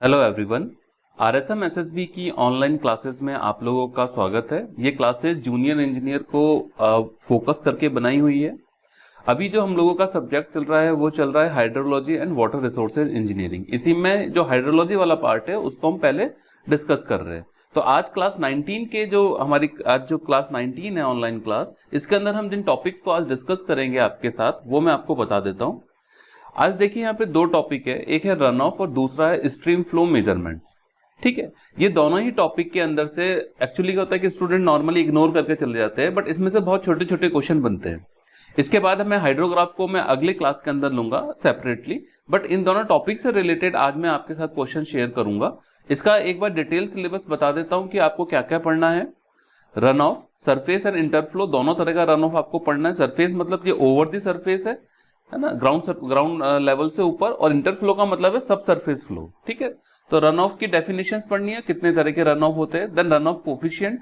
Hello everyone. RSM SSB की online classes में आप लोगों का स्वागत है। ये क्लासेस जूनियर इंजीनियर को फोकस करके बनाई हुई है। अभी जो हम लोगों का सब्जेक्ट चल रहा है वो चल रहा है hydrology and water resources engineering. इसी में जो हाइड्रोलॉजी वाला पार्ट है उसको हम पहले डिस्कस कर रहे हैं। तो आज क्लास 19 के जो हमारी आज जो क्लास 19 है ऑनलाइन क्लास, इसके अंदर हम जिन टॉपिक्स को आज डिस्कस करेंगे आपके साथ वो मैं आपको बता देता हूँ। आज देखिए यहाँ पे दो टॉपिक है, एक है रन ऑफ और दूसरा है स्ट्रीम फ्लो मेजरमेंट्स। ठीक है, ये दोनों ही टॉपिक के अंदर से एक्चुअली क्या होता है कि स्टूडेंट नॉर्मली इग्नोर करके चले जाते हैं, बट इसमें से बहुत छोटे छोटे क्वेश्चन बनते हैं। इसके बाद मैं हाइड्रोग्राफ को मैं अगले क्लास के अंदर लूंगा सेपरेटली, बट इन दोनों टॉपिक से रिलेटेड आज मैं आपके साथ क्वेश्चन शेयर करूंगा। इसका एक बार डिटेल सिलेबस बता देता हूं कि आपको क्या क्या पढ़ना है। रन ऑफ, सरफेस एंड इंटरफ्लो, दोनों तरह का रन ऑफ आपको पढ़ना है। सरफेस मतलब ये ओवर द सरफेस है ना, ग्राउंड लेवल से ऊपर, और इंटरफ्लो का मतलब है सब सरफेस फ्लो। ठीक है, तो रन ऑफ की डेफिनेशंस पढ़नी है, कितने तरह के रन ऑफ होते हैं। Then runoff coefficient,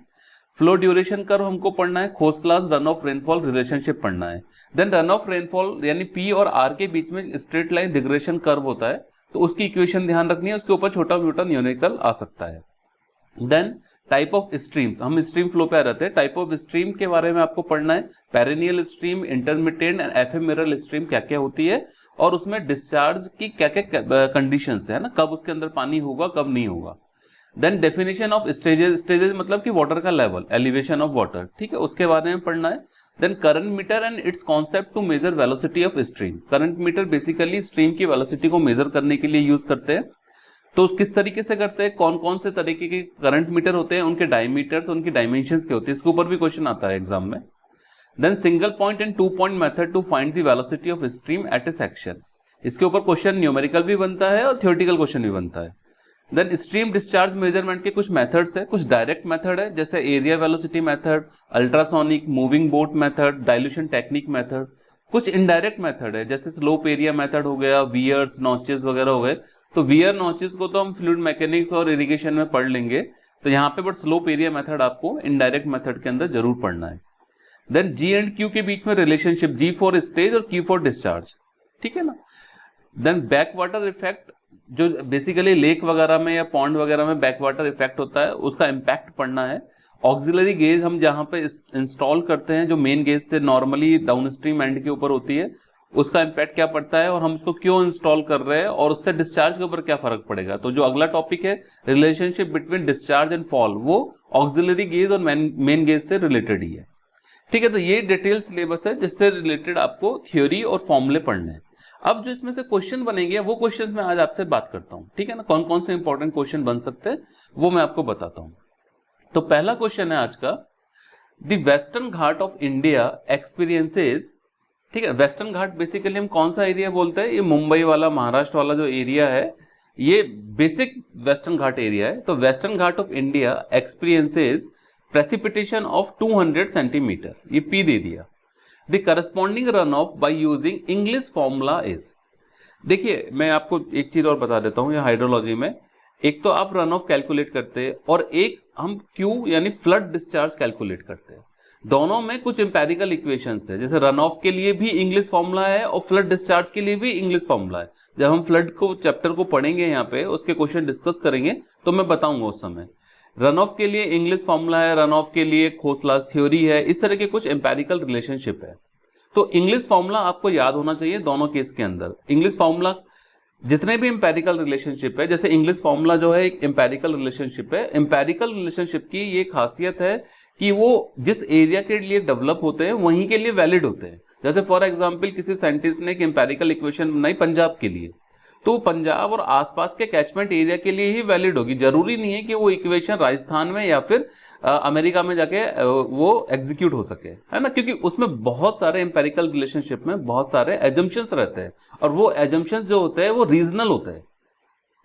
flow duration curve हमको पढ़ना है, Khosla's runoff rainfall relationship पढ़ना है। देन रन ऑफ रेनफॉल यानी पी और आर के बीच में स्ट्रेट लाइन रिग्रेशन कर्व होता है, तो उसकी इक्वेशन ध्यान रखनी है, उसके ऊपर छोटा मोटा न्यूमेरिकल आ सकता है। देन टाइप ऑफ स्ट्रीम्स, हम स्ट्रीम फ्लो पे आ रहते हैं। टाइप ऑफ स्ट्रीम के बारे में आपको पढ़ना है, perennial stream, intermittent and ephemeral stream क्या क्या होती है, और उसमें डिस्चार्ज की क्या क्या कंडीशंस है ना, कब उसके अंदर पानी होगा कब नहीं होगा। Then definition of stages, stages मतलब कि वाटर का लेवल, एलिवेशन ऑफ वाटर, ठीक है, उसके बारे में पढ़ना है। Then current meter and its concept to measure velocity of stream. Current meter basically stream की वेलोसिटी को मेजर करने के लिए यूज करते हैं। तो किस तरीके से करते हैं, कौन कौन से तरीके के करंट मीटर होते हैं, उनके डायमीटर्स, उनकी डायमेंशंस के होते हैं, इसके ऊपर भी क्वेश्चन आता है एग्जाम में। Then single point and two point method to find the velocity of stream at a section, इसके ऊपर क्वेश्चन न्यूमेरिकल भी बनता है और थ्योरेटिकल क्वेश्चन भी बनता है। देन स्ट्रीम डिस्चार्ज मेजरमेंट के कुछ मेथड्स है, कुछ डायरेक्ट मेथड है जैसे area velocity method, ultrasonic, moving boat method, dilution technique method. कुछ इनडायरेक्ट मेथड है जैसे स्लोप एरिया मेथड हो गया, वियर्स, नॉचेस वगैरह हो गए। तो वियर नॉचेस को तो हम फ्लूइड मैकेनिक्स और इरिगेशन में पढ़ लेंगे, तो यहाँ पे बट स्लोप एरिया मेथड आपको इनडायरेक्ट मेथड के अंदर जरूर पढ़ना है। देन जी एंड क्यू के बीच में रिलेशनशिप, जी फॉर स्टेज और क्यू फॉर डिस्चार्ज, ठीक है ना। देन बैक वाटर इफेक्ट, जो बेसिकली लेक वगैरह में या पॉन्ड वगैरह में बैक वाटर इफेक्ट होता है, उसका इंपैक्ट पढ़ना है। ऑक्सिलरी गेज हम जहां पे इंस्टॉल करते हैं, जो मेन गेज से नॉर्मली डाउनस्ट्रीम एंड के ऊपर होती है, उसका इंपैक्ट क्या पड़ता है और हम उसको क्यों इंस्टॉल कर रहे हैं और उससे डिस्चार्ज के ऊपर क्या फर्क पड़ेगा। तो जो अगला टॉपिक है relationship between discharge and fall, वो ऑक्सिलरी गेज और मेन गेज से रिलेटेड ही है। ठीक है, तो ये डिटेल सिलेबस है जिससे रिलेटेड आपको थ्योरी और फॉर्मूले पढ़ने हैं। अब जो इसमें से क्वेश्चन बनेंगे वो क्वेश्चन मैं आज आपसे बात करता हूं, ठीक है ना, कौन कौन से इंपॉर्टेंट क्वेश्चन बन सकते हैं वो मैं आपको बताता हूं। तो पहला क्वेश्चन है आज का, the western Ghat of India experiences, ठीक है। वेस्टर्न घाट बेसिकली हम कौन सा एरिया बोलते हैं, ये मुंबई वाला, महाराष्ट्र वाला जो एरिया है, ये बेसिक वेस्टर्न घाट एरिया है। तो western Ghat of India experiences precipitation of 200 centimetre, ये पी दे दिया। The corresponding run of by using English formula is. देखिए मैं आपको एक चीज और बता देता हूं, ये हाइड्रोलॉजी में एक तो आप रन ऑफ कैलकुलेट करते हैं और एक हम क्यू यानी फ्लड डिस्चार्ज कैलकुलेट करते हैं। दोनों में कुछ इंपेरिकल इक्वेशंस है, जैसे रन ऑफ के लिए भी इंग्लिश फॉर्मूला है और फ्लड डिस्चार्ज के लिए भी इंग्लिश फॉर्मूला है। जब हम फ्लड को चैप्टर को पढ़ेंगे, यहाँ पे उसके क्वेश्चन डिस्कस करेंगे तो मैं बताऊंगा उस समय। रन ऑफ के लिए इंग्लिश फॉर्मूला है, रन ऑफ के लिए खोसलास थ्योरी है, इस तरह के कुछ इंपेरिकल रिलेशनशिप है। तो इंग्लिश फॉर्मूला आपको याद होना चाहिए दोनों केस के अंदर। इंग्लिश फॉर्मूला जितने भी इंपेरिकल रिलेशनशिप है, जैसे इंग्लिश फॉर्मूला जो है एक इंपेरिकल रिलेशनशिप है, इंपेरिकल रिलेशनशिप की ये खासियत है कि वो जिस एरिया के लिए डेवलप होते हैं वहीं के लिए वैलिड होते हैं। जैसे फॉर एग्जांपल किसी साइंटिस्ट ने एक इंपेरिकल इक्वेशन बनाई पंजाब के लिए, तो पंजाब और आसपास के कैचमेंट एरिया के लिए ही वैलिड होगी। जरूरी नहीं है कि वो इक्वेशन राजस्थान में या फिर अमेरिका में जाके वो एग्जीक्यूट हो सके, है ना, क्योंकि उसमें बहुत सारे इंपेरिकल रिलेशनशिप में बहुत सारे एजम्पशंस रहते हैं और वो एजम्पशंस जो होते हैं वो रीजनल होते हैं,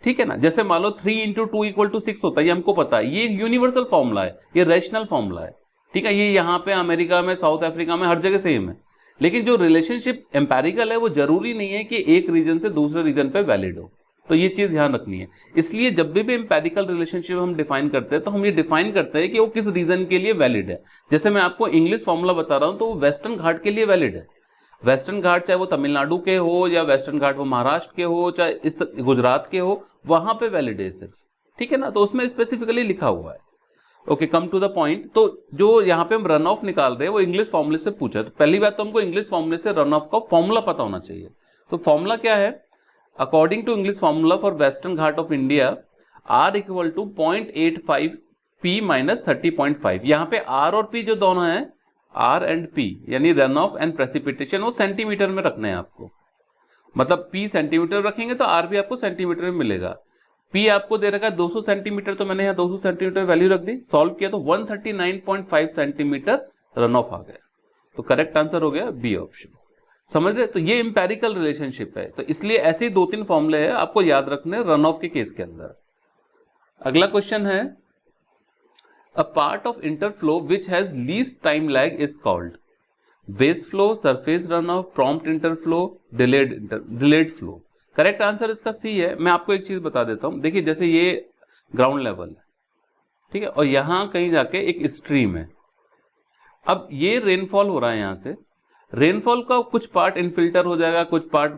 ठीक है ना। जैसे मान लो 3 × 2 = 6 होता है, ये हमको पता है, ये यूनिवर्सल फॉर्मूला है, ये रैशनल फॉर्मूला है, ठीक है। ये यहाँ पे अमेरिका में, साउथ अफ्रीका में, हर जगह सेम है। लेकिन जो रिलेशनशिप एम्पेरिकल है वो जरूरी नहीं है कि एक रीजन से दूसरे रीजन पे वैलिड हो, तो ये चीज ध्यान रखनी है। इसलिए जब भी एम्पेरिकल रिलेशनशिप हम डिफाइन करते हैं तो हम ये डिफाइन करते हैं कि वो किस रीजन के लिए वैलिड है। जैसे मैं आपको इंग्लिश फॉर्मूला बता रहा हूं तो वो वेस्टर्न घाट के लिए वैलिड है। वेस्टर्न घाट चाहे वो तमिलनाडु के हो या वेस्टर्न घाट वो महाराष्ट्र के हो चाहे इस गुजरात के हो, वहां पे वैलिड है सिर्फ, ठीक है ना। तो उसमें स्पेसिफिकली लिखा हुआ है। Okay, come to the point. तो जो यहाँ पे हम रन ऑफ निकाल रहे हैं वो इंग्लिश फॉर्मूले से पूछा, तो पहली बात तो हमको इंग्लिश फॉर्मूले से रन ऑफ का फॉर्मूला पता होना चाहिए। तो फॉर्मूला क्या है? According to Inglis formula for western Ghat of India, R equal to 0.85 P minus 30.5। यहाँ पे R और P जो दोनों हैं, R एंड P यानी रन ऑफ एंड प्रेसिपिटेशन, वो सेंटीमीटर में रखने हैं आपको। मतलब P सेंटीमीटर रखेंगे तो R भी आपको सेंटीमीटर में मिलेगा। P आपको दे रखा है 200 सेंटीमीटर, तो मैंने यहाँ 200 सेंटीमीटर वैल्यू रख दी, सॉल्व किया तो 139.5 सेंटीमीटर रन ऑफ आ गया। तो करेक्ट आंसर हो गया बी ऑप्शन। समझ रहे? तो ये इंपेरिकल रिलेशनशिप है, तो इसलिए ऐसे ही 2-3 फॉर्मूले हैं आपको याद रखने रन ऑफ के केस के अंदर। अगला क्वेश्चन है, a part of interflow which has least time lag is called base flow, surface run of, prompt interflow, delayed flow. Correct answer इसका सी है। मैं आपको एक चीज बता देता हूं, देखिए जैसे ये ग्राउंड लेवल है, ठीक है, और यहां कहीं जाके एक स्ट्रीम है। अब ये रेनफॉल हो रहा है, यहां से रेनफॉल का कुछ पार्ट इनफिल्टर हो जाएगा, कुछ पार्ट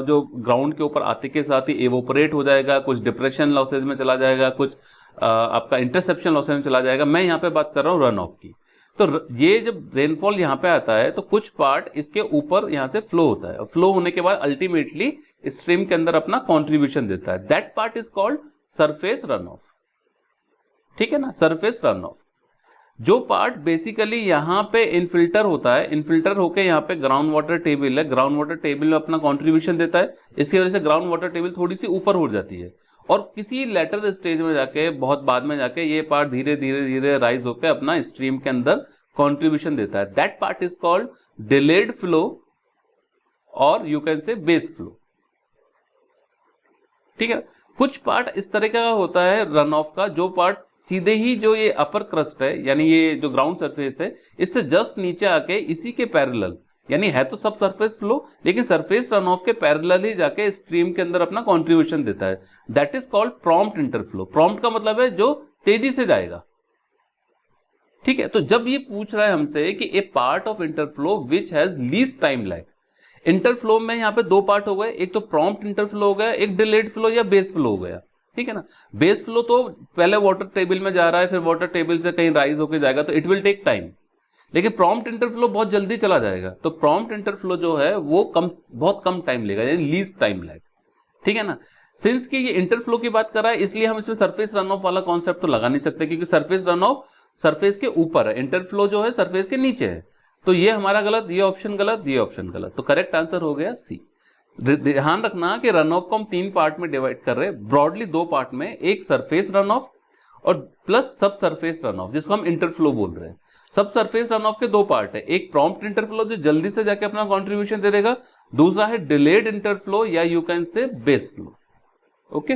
जो ग्राउंड के ऊपर आते के साथ ही एवोपरेट हो जाएगा, कुछ डिप्रेशन लॉसेज में चला जाएगा, कुछ आपका इंटरसेप्शन लॉसेज में चला जाएगा। मैं यहाँ पे बात कर रहा हूँ रन ऑफ की। तो ये जब रेनफॉल यहाँ पे आता है तो कुछ पार्ट इसके ऊपर यहाँ से फ्लो होता है, और फ्लो होने के बाद अल्टीमेटली स्ट्रीम के अंदर अपना कॉन्ट्रीब्यूशन देता है। That part is called surface run of, ठीक है ना, सरफेस रन ऑफ। जो पार्ट बेसिकली यहाँ पे इनफिल्टर होता है, इनफिल्टर होके यहाँ पे ग्राउंड वाटर टेबल है, ग्राउंड वाटर टेबल में अपना कंट्रीब्यूशन देता है, इसकी वजह से ग्राउंड वाटर टेबल थोड़ी सी ऊपर हो जाती है, और किसी लेटर स्टेज में जाके, बहुत बाद में जाके, ये पार्ट धीरे धीरे धीरे राइज होकर अपना स्ट्रीम के अंदर कंट्रीब्यूशन देता है। That part is called delayed flow, और you can say base flow, ठीक है। कुछ पार्ट इस तरह का होता है रन ऑफ का, जो पार्ट सीधे ही जो ये अपर क्रस्ट है, यानी ये जो ग्राउंड सरफेस है, इससे जस्ट नीचे आके इसी के पैरेलल, यानी है तो सब सरफेस फ्लो, लेकिन सरफेस रन ऑफ के पैरेलल ही जाके स्ट्रीम के अंदर अपना कंट्रीब्यूशन देता है। That is called prompt interflow. Prompt का मतलब है जो तेजी से जाएगा, ठीक है। तो जब ये पूछ रहा है हमसे कि a part of interflow which has least time lag, interflow में यहाँ पे दो पार्ट हो गए, एक तो प्रॉम्प्ट इंटरफ्लो हो गया, एक डिलेड फ्लो या बेस फ्लो हो गया, ठीक है ना। बेस फ्लो तो पहले वाटर टेबल में जा रहा है, फिर वाटर टेबल से कहीं राइज होकर जाएगा, तो इट विल टेक टाइम। लेकिन प्रॉम्प्ट इंटरफ्लो बहुत जल्दी चला जाएगा, तो प्रॉम्प्ट इंटरफ्लो जो है वो बहुत कम टाइम लेगा, यानी लीस्ट टाइम लैग, ठीक है ना। सिंस कि ये इंटरफ्लो की बात कर रहा है, इसलिए हम इसमें सरफेस रन ऑफ वाला कॉन्सेप्ट तो लगा नहीं सकते, क्योंकि सरफेस रन ऑफ सरफेस के ऊपर है, इंटरफ्लो जो है सरफेस के नीचे है। तो ये हमारा गलत, ये ऑप्शन गलत, ये ऑप्शन गलत। तो करेक्ट आंसर हो गया सी। ध्यान रखना कि रन ऑफ को हम 3 पार्ट में डिवाइड कर रहे हैं, ब्रॉडली 2 पार्ट में, एक सरफेस रन ऑफ और प्लस सब सरफेस रन ऑफ, जिसको हम इंटरफ्लो बोल रहे हैं। सब सरफेस रन ऑफ के 2 पार्ट है, एक प्रॉम्प्ट इंटरफ्लो जो जल्दी से जाके अपना कॉन्ट्रीब्यूशन दे देगा, दूसरा है डिलेड इंटरफ्लो या you can say base flow. Okay,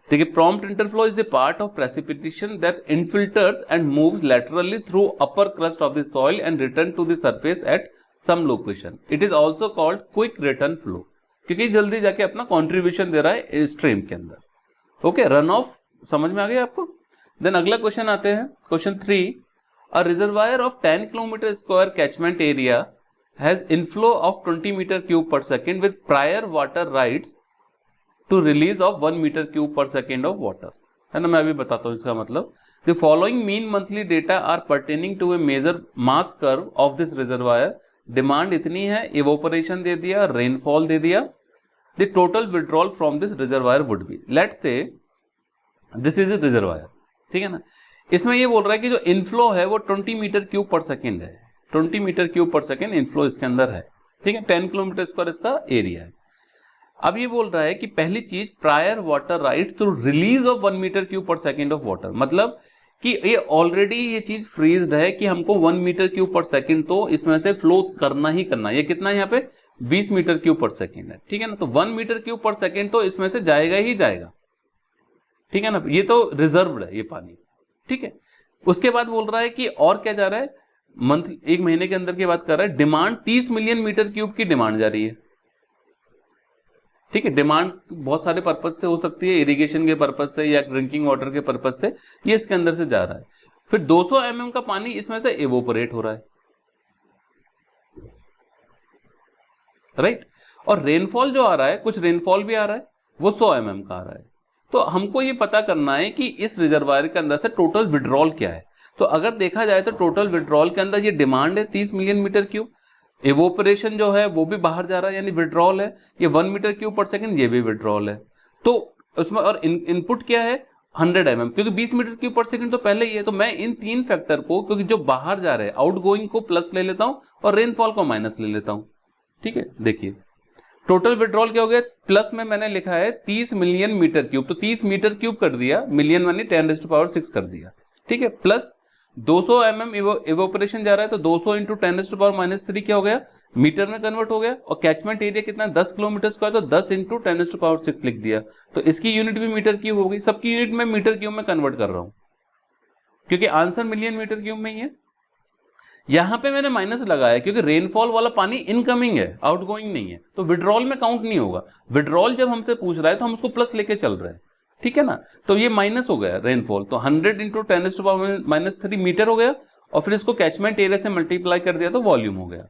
देखिए prompt interflow is the part of precipitation that infiltrates and moves laterally through upper crust of the soil and return to the surface at some location. It is also called quick return flow, क्योंकि जल्दी जाके अपना contribution दे रहा है stream के अंदर। Okay, run of समझ में आ गया आपको। देन अगला क्वेश्चन आते हैं, question 3। A reservoir of 10 kilometre square catchment area has inflow of 20 metre cube per second with prior water rights to release of 1 metre cube per second of water, है ना। मैं अभी बताता हूँ इसका मतलब। The following mean monthly data are pertaining to a major mass curve of this reservoir. Demand इतनी है, इवोपरेशन दे दिया, रेनफॉल दे दिया। The total withdrawal from this reservoir would be, let's say this is a reservoir, ठीक है ना। इसमें ये बोल रहा है कि जो इनफ्लो है वो 20 मीटर क्यूब पर सेकेंड है, 20 metre cube per second inflow इसके अंदर है, ठीक है। 10 किलोमीटर स्क्वायर इसका एरिया है। अब ये बोल रहा है कि पहली चीज, prior water rights to release of 1 metre cube per second of water, मतलब कि ये ऑलरेडी ये चीज फ्रीज्ड है कि हमको 1 मीटर क्यूब पर सेकेंड तो इसमें से फ्लो करना ही करना। ये कितना है यहाँ पे 20 मीटर क्यूब पर सेकेंड है, ठीक है ना। तो 1 मीटर क्यूब पर सेकेंड तो इसमें से जाएगा ही जाएगा, ठीक है ना। ये तो रिजर्व्ड है ये पानी, ठीक है। उसके बाद बोल रहा है कि और क्या जा रहा है, मंथ 1 महीने के अंदर की बात कर रहा है। डिमांड 30 मिलियन मीटर क्यूब की डिमांड जा रही है, ठीक है। डिमांड बहुत सारे पर्पज से हो सकती है, इरिगेशन के पर्पज से या ड्रिंकिंग वाटर के पर्पज से, ये इसके अंदर से जा रहा है। फिर 200 mm का पानी इसमें से एवोपरेट हो रहा है, राइट। और रेनफॉल जो आ रहा है, कुछ रेनफॉल भी आ रहा है, वो 100 mm का आ रहा है। तो हमको ये पता करना है कि इस रिजर्वायर के अंदर से टोटल विड्रॉल क्या है। तो अगर देखा जाए तो टोटल विड्रॉल के अंदर ये डिमांड है 30 मिलियन मीटर क्यूब, इवोपरेशन जो है वो भी बाहर जा रहा है यानी विड्रॉल है, ये 1 मीटर क्यूब पर सेकंड, ये भी विड्रॉल है। तो उसमें और इनपुट क्या है 100 mm, क्योंकि 20 मीटर क्यूब पर सेकंड तो पहले ही है। तो मैं इन तीन फैक्टर को, क्योंकि जो बाहर जा रहे हैं आउटगोइंग को प्लस ले लेता हूं और रेनफॉल को माइनस ले लेता हूं। ठीक है, देखिए टोटल विड्रॉल क्या हो गया, प्लस में मैंने लिखा है 30 मिलियन मीटर क्यूब, तो 30 मीटर क्यूब कर दिया, मिलियन मानी 10⁻6 कर दिया। ठीक है, प्लस 200 mm इवोपरेशन जा रहा है, तो 200 इंटू 10⁻³ क्या हो गया, मीटर में कन्वर्ट हो गया। और कैचमेंट एरिया कितना 10 किलोमीटर स्क्वायर, तो 10 इंटू 10⁻6 लिख दिया। तो इसकी यूनिट भी मीटर क्यूब हो गई, सबकी यूनिट में मीटर क्यूब में कन्वर्ट कर रहा हूं क्योंकि आंसर मिलियन मीटर क्यूब में ही है। यहां पे मैंने माइनस लगाया क्योंकि रेनफॉल वाला पानी इनकमिंग है, आउटगोइंग नहीं है, तो विड्रॉल में काउंट नहीं होगा। विड्रॉल जब हमसे पूछ रहा है तो हम उसको प्लस लेके चल रहे हैं, ठीक है ना। तो ये माइनस हो गया रेनफॉल, तो 100 इंटू 10⁻³ मीटर हो गया, और फिर इसको कैचमेंट एरिया से मल्टीप्लाई कर दिया तो वॉल्यूम हो गया।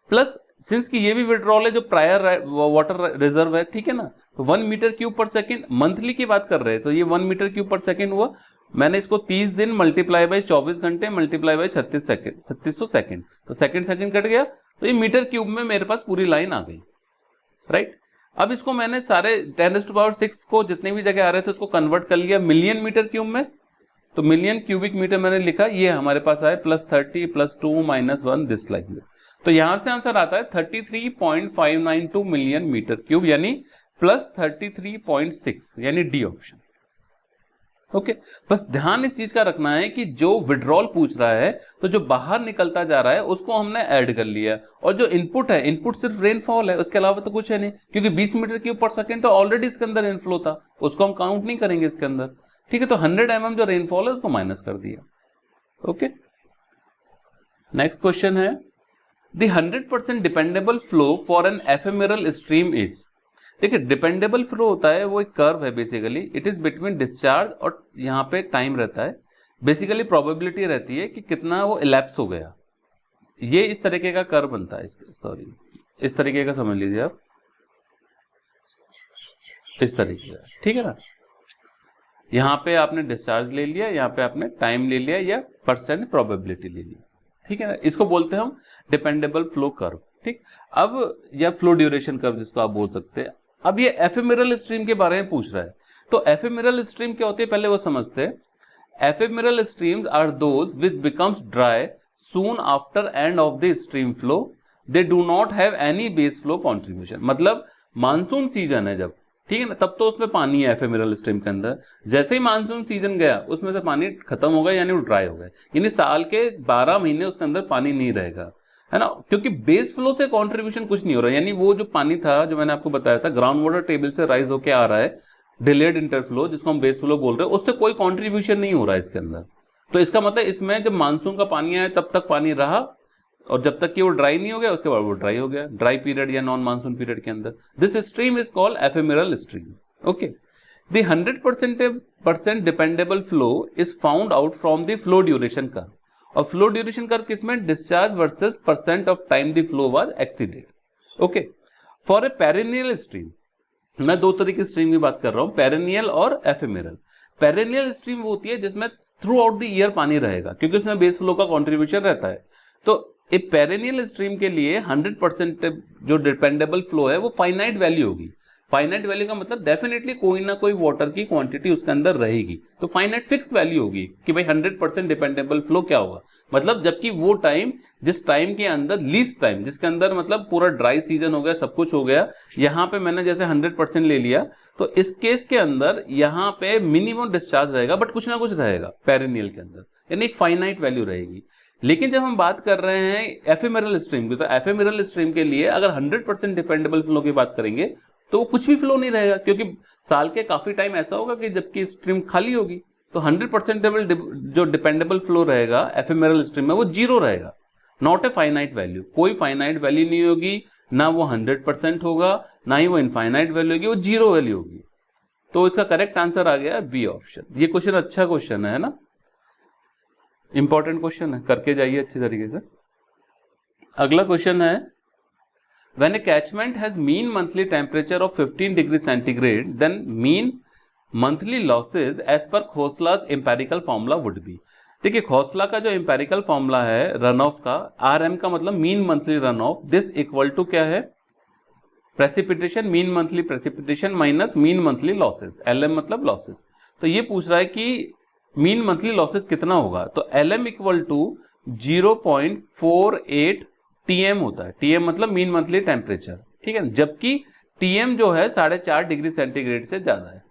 प्लस सिंस की ये भी विड्रॉल है जो प्रायर वाटर रिजर्व है, ठीक है ना, तो 1 metre cube per second, monthly की बात कर रहे हैं तो ये 1 मीटर क्यूब पर सेकेंड हुआ। मैंने इसको 30 दिन मल्टीप्लाई बाई 24 घंटे मल्टीप्लाई बाई 3600 सेकेंड, तो सेकेंड कट गया, तो ये मीटर क्यूब में मेरे पास पूरी लाइन आ गई, राइट। अब इसको मैंने सारे 10⁻6 को जितने भी जगह आ रहे थे उसको कन्वर्ट कर लिया मिलियन मीटर क्यूब में, तो मिलियन क्यूबिक मीटर मैंने लिखा, ये हमारे पास आए +30 +2 -1 दिस लाइक दिस। तो यहां से आंसर आता है 33.592 मिलियन मीटर क्यूब, यानी +33.6, यानी डी ऑप्शन। ओके, बस ध्यान इस चीज का रखना है कि जो विड्रॉल पूछ रहा है तो जो बाहर निकलता जा रहा है उसको हमने ऐड कर लिया, और जो इनपुट है, इनपुट सिर्फ रेनफॉल है, उसके अलावा तो कुछ है नहीं, क्योंकि 20 मीटर क्यूब पर सेकेंड तो ऑलरेडी इसके अंदर इनफ्लो था, उसको हम काउंट नहीं करेंगे इसके अंदर। ठीक है, तो 100 mm जो रेनफॉल है उसको माइनस कर दिया। ओके, नेक्स्ट क्वेश्चन है The 100% dependable flow for an ephemeral stream is. देखिए डिपेंडेबल फ्लो होता है वो एक कर्व है basically, it is between discharge, और यहाँ पे टाइम रहता है, बेसिकली प्रोबेबिलिटी रहती है कि कितना वो इलैप्स हो गया। ये इस तरीके का कर्व बनता है, सॉरी इस तरीके का समझ लीजिए आप, इस तरीके का, ठीक है ना। यहाँ पे आपने डिस्चार्ज ले लिया, यहाँ पे आपने टाइम ले लिया, या परसेंट प्रोबेबिलिटी ले ली, ठीक है ना। इसको बोलते हैं हम डिपेंडेबल फ्लो कर्व, ठीक। अब या फ्लो ड्यूरेशन कर्व जिसको आप बोल सकते हैं। अब ये एफेमेरल स्ट्रीम के बारे में पूछ रहा है, तो एफेमेरल स्ट्रीम क्या होती है पहले वो समझते हैं। Ephemeral streams are those which becomes dry soon after end of the stream flow, they do not have any base flow contribution. मतलब मानसून सीजन है जब, ठीक है ना, तब तो उसमें पानी है एफेमेरल स्ट्रीम के अंदर, जैसे ही मानसून सीजन गया उसमें से पानी खत्म हो गया, यानी वो ड्राई हो गया, यानी साल के 12 महीने उसके अंदर पानी नहीं रहेगा, है ना, क्योंकि बेस फ्लो से कंट्रीब्यूशन कुछ नहीं हो रहा है। यानी वो जो पानी था जो मैंने आपको बताया था ग्राउंड वाटर टेबल से राइज होके आ रहा है, डिलेड इंटरफ्लो जिसको हम बेस फ्लो बोल रहे हैं, उससे कोई कंट्रीब्यूशन नहीं हो रहा है इसके अंदर। तो इसका मतलब इसमें जब मानसून का पानी आया तब तक पानी रहा, और जब तक कि वो ड्राई नहीं हो गया उसके बाद वो ड्राई हो गया, ड्राई पीरियड या नॉन मानसून पीरियड के अंदर। This stream is called ephemeral stream. Okay, the 100% dependable flow is found out from the flow duration curve, और फ्लो ड्यूरेशन कर्व किसमें, discharge versus percent of time the flow was exceeded. Okay, for a perennial stream, मैं दो तरह की stream की बात कर रहा हूं, पेरिनियल और एफेमेरल। पेरिनियल स्ट्रीम वो होती है जिसमें थ्रू आउट द ईयर पानी रहेगा, क्योंकि उसमें बेस फ्लो का कॉन्ट्रीब्यूशन रहता है। तो एक पेरिनियल स्ट्रीम के लिए 100% जो डिपेंडेबल फ्लो है वो फाइनाइट वैल्यू होगी। फाइनाइट वैल्यू का मतलब डेफिनेटली कोई ना कोई वाटर की क्वांटिटी उसके अंदर रहेगी, तो फाइनाइट फिक्स वैल्यू होगी कि भाई 100% डिपेंडेबल फ्लो क्या होगा, मतलब जबकि वो टाइम जिस टाइम के अंदर लीस्ट टाइम, जिसके अंदर मतलब पूरा ड्राई सीजन हो गया, सब कुछ हो गया, यहाँ पे मैंने जैसे 100% ले लिया, तो इस केस के अंदर यहाँ पे मिनिमम डिस्चार्ज रहेगा, बट कुछ ना कुछ रहेगा पेरिनियल के अंदर, यानी एक फाइनाइट वैल्यू रहेगी। लेकिन जब हम बात कर रहे हैं एफेमेरल स्ट्रीम की, तो एफेमेरल स्ट्रीम के लिए अगर 100% डिपेंडेबल फ्लो की बात करेंगे तो कुछ भी फ्लो नहीं रहेगा, क्योंकि साल के काफी टाइम ऐसा होगा कि जबकि स्ट्रीम खाली होगी, तो 100% जो डिपेंडेबल फ्लो रहेगा एफेमेरल स्ट्रीम में वो जीरो रहेगा, नॉट ए फाइनाइट वैल्यू। कोई फाइनाइट वैल्यू नहीं होगी, ना वो 100% होगा, ना ही वो इनफाइनाइट वैल्यू होगी, वो जीरो वैल्यू होगी। तो इसका करेक्ट आंसर आ गया बी ऑप्शन। ये क्वेश्चन अच्छा क्वेश्चन है ना, इंपॉर्टेंट क्वेश्चन है, करके जाइए अच्छी तरीके से। अगला क्वेश्चन है when a catchment has mean monthly temperature of 15 degree centigrade then mean monthly losses as per Khosla's empirical formula would be. देखिए खोसला का जो एम्पेरिकल फॉर्मूला है रन ऑफ का, आर एम का मतलब mean monthly run off, this equal to क्या है, precipitation, mean monthly precipitation minus mean monthly losses, L M मतलब लॉसेस। तो ये पूछ रहा है कि मीन मंथली लॉसेस कितना होगा, तो L M equal to 0.48 TM होता है, टीएम मतलब मीन मंथली टेम्परेचर, ठीक है, जबकि टीएम जो है 4.5 डिग्री सेंटीग्रेड से ज्यादा है,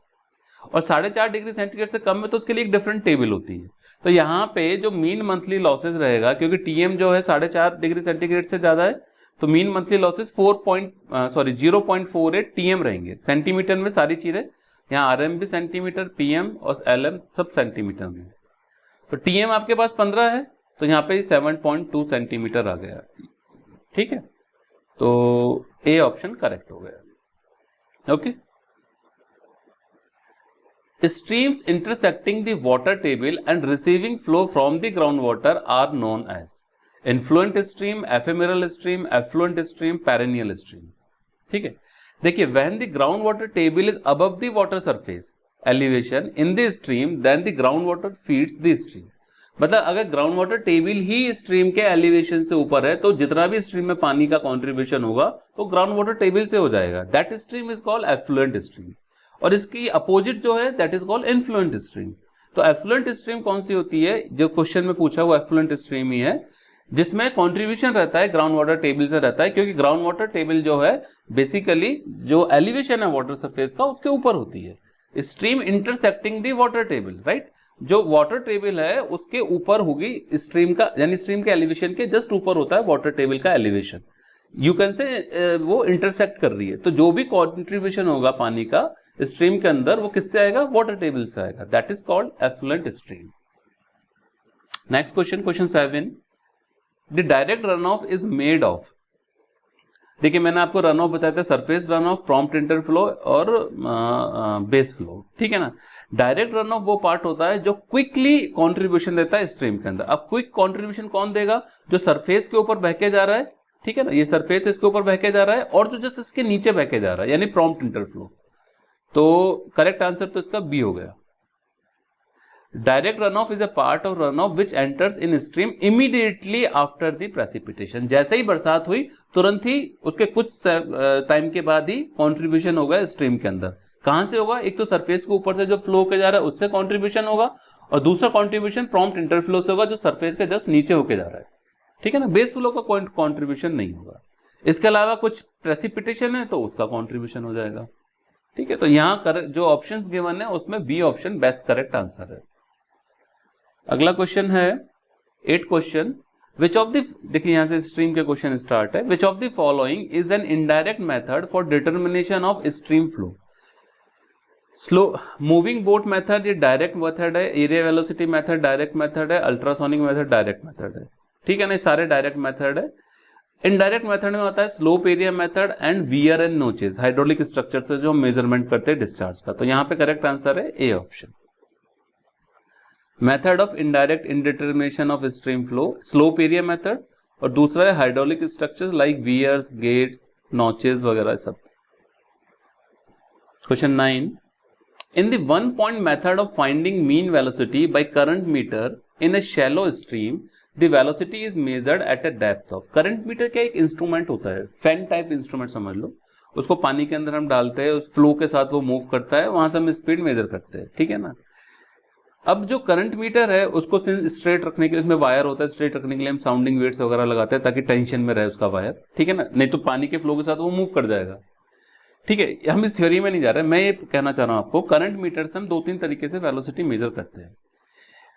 और 4.5 डिग्री सेंटीग्रेड से कम है तो उसके लिए एक डिफरेंट टेबल होती है। तो यहाँ पे जो मीन मंथली लॉसेस रहेगा, क्योंकि टीएम जो है 4.5 डिग्री सेंटीग्रेड से ज्यादा है, तो मीन मंथली लॉसेस 0.48 टीएम रहेंगे। सेंटीमीटर में सारी चीजें, यहाँ आरएम भी सेंटीमीटर, पीएम और एलएम सब सेंटीमीटर में। तो टीएम आपके पास 15 है, तो यहाँ पे 7.2 सेंटीमीटर आ गया, ठीक है, तो ए ऑप्शन करेक्ट हो गया। Okay, streams intersecting the water table and receiving flow from the groundwater are known as influent stream, ephemeral stream, affluent stream, perennial stream। ठीक है, देखिए when the groundwater table is above the water surface elevation in the stream then the groundwater feeds the stream। मतलब अगर ground water table ही stream के elevation से ऊपर है तो जितना भी स्ट्रीम में पानी का कॉन्ट्रीब्यूशन होगा तो ग्राउंड वाटर टेबल से हो जाएगा, that stream is called effluent stream. और इसकी अपोजिट जो है that is called influent stream. तो एफ्लुएंट स्ट्रीम कौन सी होती है, जो क्वेश्चन में पूछा वो एफ्लुएंट स्ट्रीम ही है, जिसमें कंट्रीब्यूशन रहता है ग्राउंड वाटर टेबल से रहता है, क्योंकि ग्राउंड वाटर टेबल जो है बेसिकली जो एलिवेशन है वाटर सरफेस का उसके ऊपर होती है। Stream intersecting the water table, right, जो वाटर टेबल है उसके ऊपर होगी स्ट्रीम का, यानी स्ट्रीम के एलिवेशन के जस्ट ऊपर होता है वाटर टेबल का एलिवेशन, यू कैन से वो इंटरसेक्ट कर रही है। तो जो भी कंट्रीब्यूशन होगा पानी का स्ट्रीम के अंदर वो किससे आएगा, वाटर टेबल से आएगा, that is called effluent stream. Next question, question 7, the direct runoff is made of. देखिए मैंने आपको रन ऑफ बताया था, surface run of, prompt interflow और बेस फ्लो, ठीक है ना। डायरेक्ट रन ऑफ वो पार्ट होता है जो क्विकली कंट्रीब्यूशन देता है स्ट्रीम के अंदर। अब क्विक कंट्रीब्यूशन कौन देगा, जो सरफेस के ऊपर बह के जा रहा है, ठीक है ना, ये सरफेस इसके ऊपर बह के जा रहा है, और जो जस्ट इसके नीचे बह के जा रहा है, यानी प्रॉम्प्ट इंटरफ्लो। तो करेक्ट आंसर तो इसका बी हो गया। Direct runoff is a part of run of which enters in stream immediately after the precipitation. जैसे ही बरसात हुई तुरंत ही उसके कुछ टाइम के बाद ही कंट्रीब्यूशन होगा स्ट्रीम के अंदर। कहां से होगा, एक तो सरफेस के ऊपर से जो फ्लो होकर जा रहा है उससे कंट्रीब्यूशन होगा, और दूसरा कंट्रीब्यूशन प्रॉम्प्ट इंटरफ्लो से होगा जो सरफेस के जस्ट नीचे होकर जा रहा है, ठीक है ना। बेस फ्लो का कोई कंट्रीब्यूशन नहीं होगा। इसके अलावा कुछ प्रेसिपिटेशन है तो उसका कंट्रीब्यूशन हो जाएगा, ठीक है। तो यहाँ जो ऑप्शंस गिवन है उसमें B option best correct answer है। अगला क्वेश्चन है 8 क्वेश्चन, विच ऑफ द, देखिए यहां से स्ट्रीम के क्वेश्चन स्टार्ट है, which of the following is an indirect method for determination of stream flow. Slow moving boat method ये डायरेक्ट मेथड है, area velocity method direct method है, ultrasonic method direct method है, ठीक है ना, ये सारे डायरेक्ट मेथड है। इनडायरेक्ट मेथड में होता है slope area method and wear and notches, hydraulic structure से जो मेजरमेंट करते हैं डिस्चार्ज का। तो यहाँ पे करेक्ट आंसर है A option. Method of indirect indetermination of stream flow, slope area method, और दूसरा है hydraulic structure like weirs, gates, notches वगैरह सब। Question 9, in the one point method of finding mean velocity by current meter in a shallow stream the velocity is measured at a depth of। current meter क्या एक instrument होता है, fan type instrument समझ लो, उसको पानी के अंदर हम डालते हैं, उस फ्लो के साथ वो मूव करता है, वहां से हम स्पीड मेजर करते हैं, ठीक है ना। अब जो करंट मीटर है उसको स्ट्रेट रखने के लिए, उसमें वायर होता है, स्ट्रेट रखने के लिए हम साउंडिंग वेट्स वगैरह लगाते हैं ताकि टेंशन में रहे उसका वायर, ठीक है ना, नहीं तो पानी के फ्लो के साथ वो मूव कर जाएगा, ठीक है। हम इस थ्योरी में नहीं जा रहे, मैं ये कहना चाह रहा हूं आपको, करंट मीटर से हम 2-3 तरीके से वेलोसिटी मेजर करते हैं।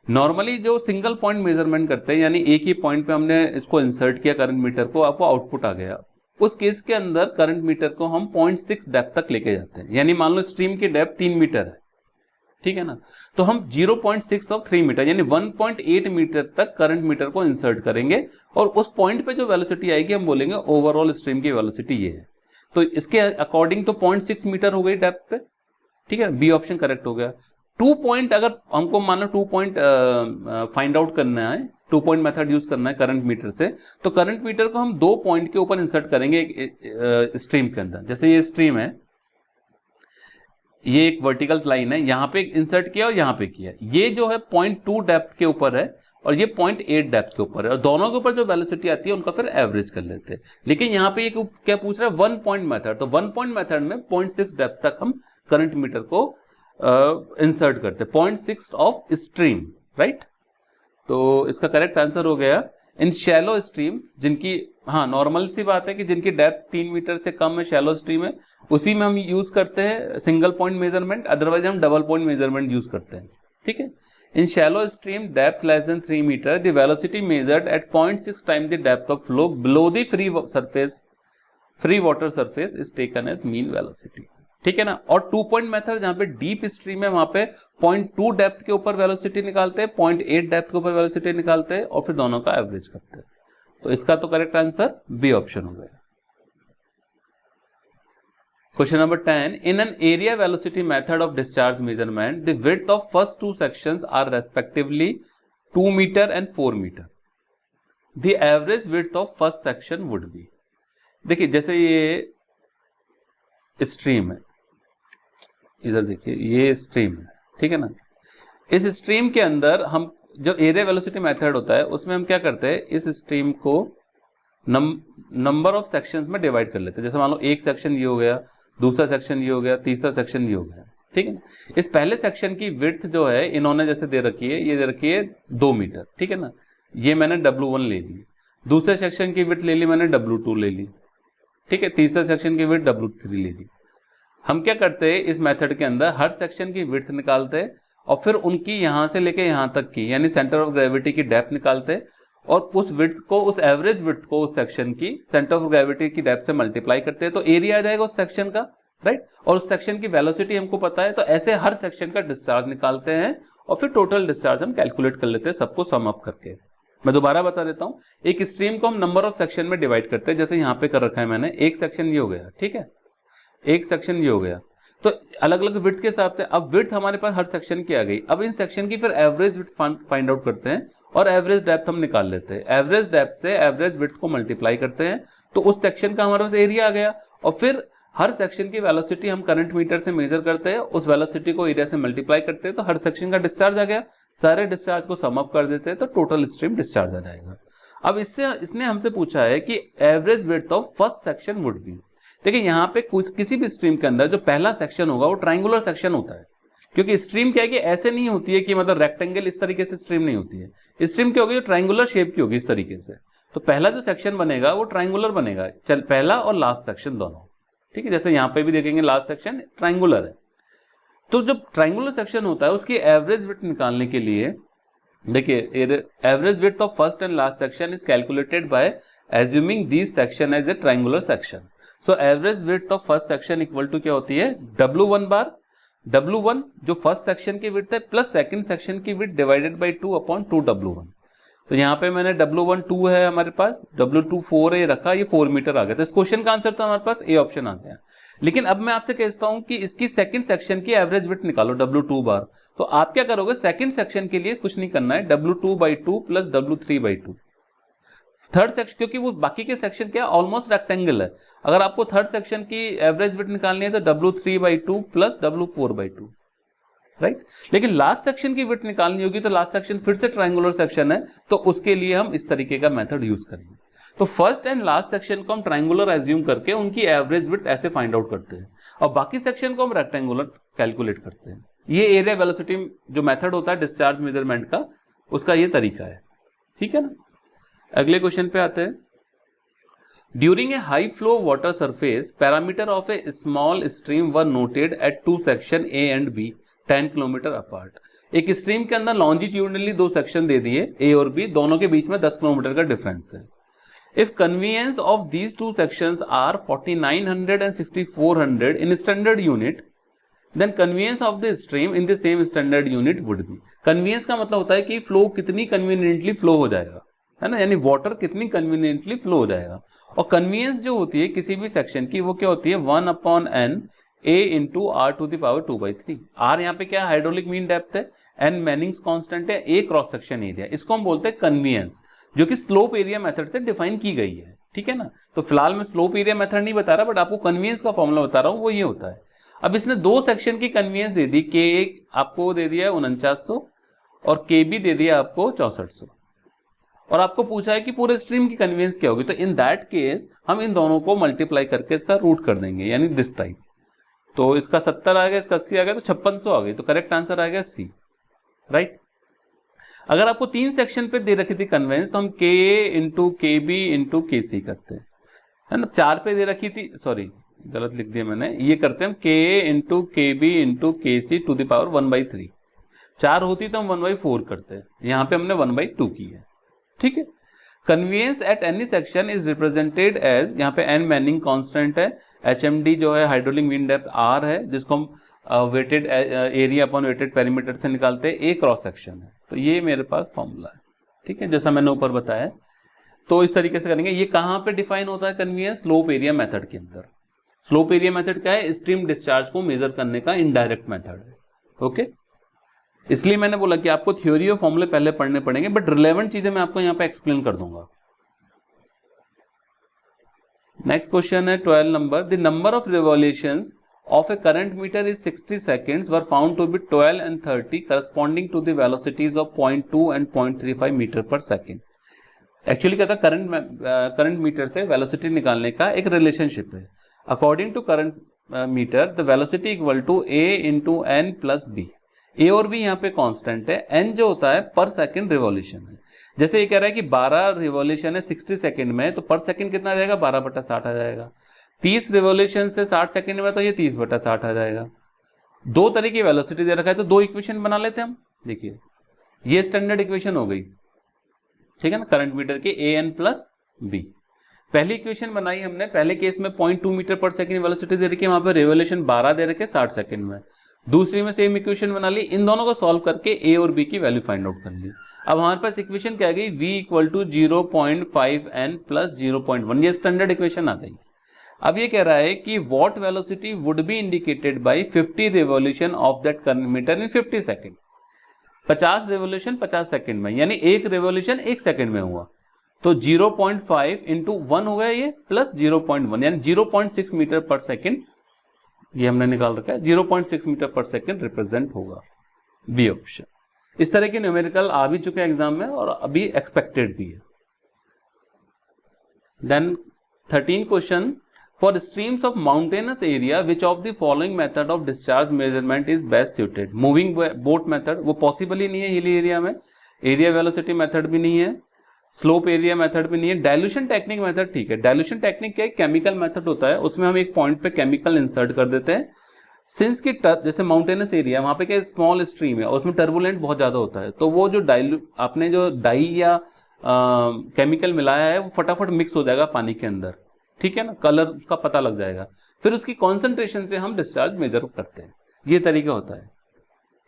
नॉर्मली जो सिंगल पॉइंट मेजरमेंट करते हैं, यानी एक ही पॉइंट पे हमने इसको इंसर्ट किया करंट मीटर को, आपको आउटपुट आ गया, उस केस के अंदर करंट मीटर को हम 0.6 डेप्थ तक लेके जाते हैं, यानी मान लो स्ट्रीम की डेप्थ 3 मीटर है, ठीक है ना, तो हम 0.6 ऑफ 3 मीटर यानी 1.8 मीटर तक करंट मीटर को इंसर्ट करेंगे, और उस पॉइंट पे जो वेलोसिटी आएगी हम बोलेंगे ओवरऑल स्ट्रीम की वेलोसिटी ये है। तो इसके अकॉर्डिंग तो 0.6 मीटर हो गई डेप्थ पे, ठीक है, बी ऑप्शन करेक्ट हो गया। 2 पॉइंट, अगर हमको मानो 2 पॉइंट फाइंड आउट करना है, 2 पॉइंट मेथड यूज करना है करंट मीटर से, तो करंट मीटर को हम 2 पॉइंट के ऊपर इंसर्ट करेंगे एक स्ट्रीम के अंदर। जैसे ये स्ट्रीम है, ये एक वर्टिकल लाइन है, यहां पे इंसर्ट किया और यहां पे किया। ये जो है 0.2 डेप्थ के ऊपर है और ये 0.8 डेप्थ के ऊपर है, और दोनों के ऊपर जो वेलोसिटी आती है उनका फिर एवरेज कर लेते हैं। लेकिन यहाँ पे ये क्या पूछ रहा है, 1 पॉइंट मेथड, तो 1 पॉइंट मेथड में 0.6 डेप्थ तक हम करंट मीटर को इंसर्ट करते हैं, 0.6 ऑफ स्ट्रीम, राइट। तो इसका करेक्ट आंसर हो गया इन शैलो स्ट्रीम, जिनकी, हाँ नॉर्मल सी बात है कि जिनकी डेप्थ 3 मीटर से कम है, शैलो स्ट्रीम है, उसी में हम यूज करते हैं सिंगल पॉइंट मेजरमेंट, अदरवाइज हम डबल पॉइंट मेजरमेंट यूज करते हैं, ठीक है। In shallow stream depth less than 3 metre, the velocity measured at 0.6 time the depth of flow below the free water surface is taken as mean velocity, ठीक है ना। और 2 point method जहां पे डीप स्ट्रीम है वहां पे 0.2 डेप्थ के ऊपर वेलोसिटी निकालते हैं, 0.8 डेप्थ के ऊपर वेलोसिटी निकालते हैं और फिर दोनों का एवरेज करते हैं। तो इसका तो करेक्ट आंसर बी ऑप्शन हो गया। Question number 10. In an area velocity method of discharge measurement, the width of first two sections are respectively 2 meter and 4 meter. The average width of first section would be. देखिए जैसे ये stream है, इधर देखिए ये stream है, ठीक है ना। इस स्ट्रीम के अंदर हम जो एरिया वेलोसिटी मेथड होता है उसमें हम क्या करते हैं, इस स्ट्रीम को नंबर ऑफ सेक्शंस में डिवाइड कर लेते हैं। जैसे मान लो एक सेक्शन ये हो गया, दूसरा सेक्शन ये हो गया, तीसरा सेक्शन ये हो गया, ठीक है। इस पहले सेक्शन की विड्थ जो है इन्होंने जैसे दे रखी है, ये दे रखी है 2 मीटर, ठीक है ना। ये मैंने W1 ले ली, दूसरे सेक्शन की विड्थ ले ली मैंने W2 ले ली, ठीक है, तीसरे सेक्शन की विड्थ W3 ले ली। हम क्या करते हैं इस मेथड के अंदर, हर सेक्शन की विड्थ निकालते हैं और फिर उनकी यहां से लेके यहां तक की यानी सेंटर ऑफ ग्रेविटी की डेप्थ निकालते हैं और उस विड्थ को, उस एवरेज विड्थ को उस सेक्शन की सेंटर ऑफ ग्रेविटी की डेप्थ से मल्टीप्लाई करते हैं, तो एरिया आ जाएगा उस सेक्शन का, राइट। और उस सेक्शन की वेलोसिटी हमको पता है, तो ऐसे हर सेक्शन का डिस्चार्ज निकालते हैं और फिर टोटल डिस्चार्ज हम कैलकुलेट कर लेते हैं सबको सम अप करके। मैं दोबारा बता देता हूं, एक स्ट्रीम को हम नंबर ऑफ सेक्शन में डिवाइड करते हैं। जैसे यहां पे कर रखा है मैंने, एक सेक्शन ये हो गया, ठीक है, एक सेक्शन ये हो गया, तो अलग अलग विड्थ के हिसाब से अब विड्थ हमारे पास हर सेक्शन की आ गई। अब इन सेक्शन की फिर एवरेज विड्थ फाइंड आउट करते हैं और एवरेज डेप्थ हम निकाल लेते हैं। एवरेज डेप्थ से एवरेज विड्थ को मल्टीप्लाई करते हैं तो उस सेक्शन का हमारे पास एरिया आ गया, और फिर हर सेक्शन की वेलोसिटी हम करंट मीटर से मेजर करते हैं, उस वेलोसिटी को एरिया से मल्टीप्लाई करते हैं तो हर सेक्शन का डिस्चार्ज आ गया। सारे डिस्चार्ज को सम अप कर देते हैं तो टोटल स्ट्रीम डिस्चार्ज आ जाएगा। अब इसने हमसे पूछा है कि average width of first section would be. देखिए यहाँ पे किसी भी स्ट्रीम के अंदर जो पहला सेक्शन होगा वो ट्राइंगुलर सेक्शन होता है, क्योंकि स्ट्रीम क्या है कि ऐसे नहीं होती है कि मतलब रेक्टेंगल इस तरीके से स्ट्रीम नहीं होती है। स्ट्रीम क्या होगी, ट्राइंगुलर शेप की होगी इस तरीके से। तो पहला जो सेक्शन बनेगा वो ट्राइंगुलर बनेगा, चल पहला और लास्ट सेक्शन दोनों, ठीक है। जैसे यहाँ पे भी देखेंगे लास्ट सेक्शन ट्राइंगुलर है। तो जब ट्राइंगुलर सेक्शन होता है उसकी एवरेज विड्थ निकालने के लिए देखिए, average width of first and last section is calculated by assuming this section as a triangular section. So average width of first section equal to क्या होती है, W1 बार, W1 जो फर्स्ट सेक्शन की width है plus second section की width divided by 2 upon 2 W1। तो यहाँ पे मैंने W1 2 है हमारे पास, W2 4 है रखा, ये 4 मीटर आ गया। तो इस क्वेश्चन का आंसर तो हमारे पास ए ऑप्शन आ गया। लेकिन अब मैं आपसे कहता हूं कि इसकी सेकंड सेक्शन की एवरेज विड्थ निकालो W2 बार। तो आप क्या करोगे, सेकंड सेक्शन के लिए कुछ नहीं करना है, W2/2 plus W3/2। Third section, क्योंकि वो बाकी के सेक्शन क्या ऑलमोस्ट रेक्टेंगल है, अगर आपको थर्ड सेक्शन की एवरेज विड्थ निकालनी है तो W3/2 प्लस W4/2, राइट। लेकिन लास्ट सेक्शन की विड्थ निकालनी होगी तो लास्ट सेक्शन फिर से ट्राइंगुलर सेक्शन है, तो उसके लिए हम इस तरीके का मेथड यूज करेंगे। तो फर्स्ट एंड लास्ट सेक्शन को हम ट्राइंगुलर एज्यूम करके उनकी एवरेज विड्थ ऐसे फाइंड आउट करते हैं और बाकी सेक्शन को हम रेक्टेंगुलर कैलकुलेट करते हैं। ये एरिया वेलोसिटी जो मेथड होता है डिस्चार्ज मेजरमेंट का, उसका ये तरीका है, ठीक है ना। अगले क्वेश्चन पे आते हैं। During a high flow water surface parameter of a small stream were noted at 2 section A and B 10 kilometer apart. एक स्ट्रीम के अंदर लॉन्जिट्यूडनली 2 सेक्शन दे दिए, ए और बी, दोनों के बीच में 10 किलोमीटर का डिफरेंस है। If conveyance of these two sections are 4900 and 6400 in standard unit, then conveyance of the stream in the same standard unit would be। conveyance का मतलब होता है कि फ्लो कितनी कन्वीनियंटली फ्लो हो जाएगा, है ना, यानी वाटर कितनी कन्वीनियंटली फ्लो हो जाएगा। और कन्वीनियंस जो होती है किसी भी सेक्शन की वो क्या होती है, 1/n a into R to the power 2/3। R यहाँ पे क्या है, हाइड्रोलिक मीन डेप्थ है, एन मैनिंग्स कांस्टेंट है, ए क्रॉस सेक्शन एरिया। इसको हम बोलते हैं कन्वीनियंस, जो कि स्लोप एरिया मेथड से डिफाइन की गई है, ठीक है ना। तो फिलहाल मैं स्लोप एरिया मेथड नहीं बता रहा, बट आपको कन्वीनियंस का फॉर्मूला बता रहा हूं, वो ये होता है। अब इसने दो सेक्शन की कन्वीनियंस दे दी, के एक आपको दे दिया 4900 और के बी दे दिया आपको 6400, और आपको पूछा है कि पूरे स्ट्रीम की कन्वीनियंस क्या होगी। तो इन दैट केस हम इन दोनों को मल्टीप्लाई करके इसका रूट कर देंगे, यानी दिस टाइप। तो इसका 70 आ गया, इसका 80 आ गया, तो 5600 आ गई। तो करेक्ट आंसर आ गया सी, राइट। अगर आपको 3 सेक्शन पे दे रखी थी कन्वेंस, तो हम के ए इंटू के बी इंटू के सी करते हैं, है ना। 4 पे दे रखी थी, सॉरी गलत लिख दिया मैंने, ये करते हैं हम के ए इंटू के बी इंटू के सी टू द पावर 1/3। 4 होती तो हम 1/4 करते हैं, यहाँ पे हमने 1/2 की है, ठीक है। Conveyance at any section is represented as, यहाँ पे एन मैनिंग कांस्टेंट है, एचएमडी जो है हाइड्रोलिक मीन डेप्थ आर है, जिसको हम wetted area upon wetted perimeter से निकालते हैं, ए क्रॉस सेक्शन है। तो ये मेरे पास फॉर्मूला है, ठीक है, जैसा मैंने ऊपर बताया। तो इस तरीके से करेंगे। ये कहाँ पे डिफाइन होता है कन्वीनियंस? स्लोप एरिया मेथड के अंदर। स्लोप एरिया मेथड क्या है? स्ट्रीम डिस्चार्ज को मेजर करने का इनडायरेक्ट मेथड है, ओके। इसलिए मैंने बोला कि आपको थ्योरी और फॉर्मूले पहले पढ़ने पड़ेंगे, बट रिलेवेंट चीजें मैं आपको यहाँ पे एक्सप्लेन कर दूंगा। नेक्स्ट क्वेश्चन है 12 number, the number of revolutions of a current meter is 60 seconds were found to be 12 and 30 corresponding to the velocities of 0.2 and 0.35 metre per second. Actually क्या था, करंट मीटर से velocity निकालने का एक relationship है। According to current meter the velocity equal to A into N plus B. A और B यहाँ पे कांस्टेंट है, एन जो होता है पर सेकेंड रिवॉल्यूशन है। जैसे ये कह रहा है कि 12 रिवॉल्यूशन है 60 सेकेंड में, तो पर सेकेंड कितना आ जाएगा? 12/60 आ जाएगा। 30 रिवॉल्यूशन से 60 सेकंड में, तो ये 30/60 आ जाएगा। दो तरह की वेलोसिटी दे रखा है, तो दो इक्वेशन बना लेते हैं हम। देखिए ये स्टैंडर्ड इक्वेशन हो गई, ठीक है ना, करंट मीटर की ए एन प्लस बी। पहली इक्वेशन बनाई हमने, पहले केस में 0.2 मीटर पर सेकंड वेलोसिटी दे रखी है, वहां पर रिवॉल्यूशन 12 दे रखे 60 सेकंड में। दूसरी में सेम इक्वेशन बना ली, इन दोनों को सॉल्व करके ए और बी की वैल्यू फाइंड आउट कर ली। अब हमारे पास इक्वेशन क्या आ गई? v equal to 0.5n plus 0.1, ये स्टैंडर्ड इक्वेशन आ गई। अब ये कह रहा है कि what velocity would be indicated by 50 revolution of that current meter in 50 second. 50 revolution 50 second में, यानी एक रिवॉल्यूशन 1 सेकंड में हुआ, तो 0.5 इंटू 1 हो गया ये, प्लस 0.1 यानी 0.6 मीटर पर सेकंड, ये हमने निकाल रखा है। 0.6 मीटर पर सेकंड रिप्रेजेंट होगा, बी ऑप्शन। इस तरह के न्यूमेरिकल आ भी चुके हैं एग्जाम में और अभी एक्सपेक्टेड भी है। Then 13 question, for streams of mountainous area which of the following method of discharge measurement is best suited? moving boat method वो possible ही नहीं है हिली एरिया में, एरिया वेलोसिटी मेथड भी नहीं है, स्लोप एरिया मेथड भी नहीं है, डाइल्यूशन टेक्निक मेथड ठीक है। डाइल्यूशन टेक्निक क्या है? केमिकल मेथड होता है, उसमें हम एक पॉइंट पे केमिकल इंसर्ट कर देते हैं। सिंस की जैसे माउंटेनस एरिया, वहां पे क्या स्मॉल स्ट्रीम है और उसमें टर्बुलेंट बहुत ज्यादा होता है, तो वो जो आपने जो डाई या केमिकल मिलाया है वो फटाफट मिक्स हो जाएगा पानी के अंदर, ठीक है ना, कलर का पता लग जाएगा, फिर उसकी कॉन्सेंट्रेशन से हम डिस्चार्ज मेजर करते हैं, ये तरीका होता है,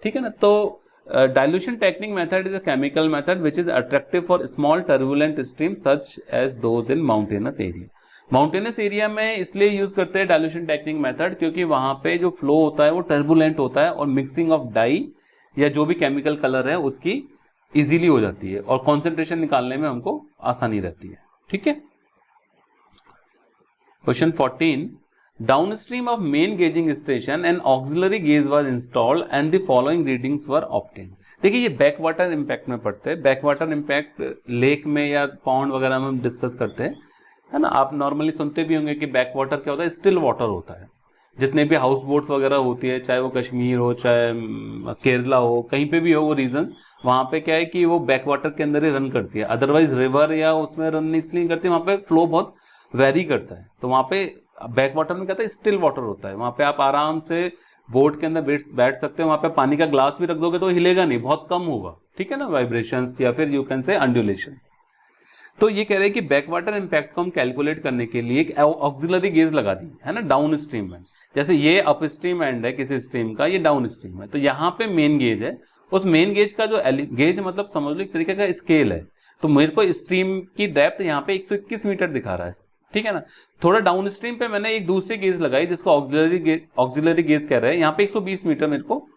ठीक है ना। तो dilution technique method is a chemical method which is attractive for small turbulent stream such as those in mountainous area. Mountainous area में इसलिए यूज करते हैं डाइल्यूशन टेक्निक मेथड क्योंकि वहां पे जो फ्लो होता है वो टर्बुलेंट होता है और मिक्सिंग ऑफ डाई या जो भी केमिकल कलर है उसकी इजीली हो जाती है और कॉन्सेंट्रेशन निकालने में हमको आसानी रहती है, ठीक है। Question 14. Downstream of main gauging station, an auxiliary gauge was installed and the following readings were obtained. देखिए ये बैक वाटर इम्पैक्ट में पढ़ते हैं। बैक वाटर इम्पैक्ट लेक में या पॉन्ड वगैरह में हम डिस्कस करते हैं, है ना। आप नॉर्मली सुनते भी होंगे कि बैक वाटर क्या होता है? स्टिल वाटर होता है। जितने भी हाउस बोट्स वगैरह होती है, चाहे वो कश्मीर हो चाहे केरला हो, कहीं पे भी हो वो रीजन्स, वहाँ पे क्या है कि वो बैक वाटर के अंदर ही रन करती है, अदरवाइज रिवर या उसमें रन इसलिए करती है, वहाँ पे फ्लो बहुत वेरी करता है। तो वहाँ पे बैक वाटर में कहता है स्टिल वाटर होता है, वहाँ पे आप आराम से बोट के अंदर बैठ सकते हो, वहाँ पे पानी का ग्लास भी रख दोगे तो हिलेगा नहीं, बहुत कम होगा, ठीक है ना, वाइब्रेशंस या फिर यू कैन से अंडुलेशंस। तो ये कह रहे हैं कि बैक वाटर इम्पैक्ट को हम कैलकुलेट करने के लिए एक ऑक्सिलरी गेज लगा दी है ना, डाउन स्ट्रीम में। जैसे ये अप स्ट्रीम एंड है किसी स्ट्रीम का, ये डाउन स्ट्रीम है, तो यहाँ पे मेन गेज है, उस मेन गेज का जो गेज मतलब समझ लो एक तरीके का स्केल है, तो मेरे को स्ट्रीम की डेप्थ यहाँ पे 121 मीटर दिखा रहा है, ठीक है ना। थोड़ा डाउन स्ट्रीम पे मैंने एक दूसरी गेज लगाई जिसको ऑक्सिलरी गेज कह रहे हैं, यहाँ पे 120 मीटर मेरे को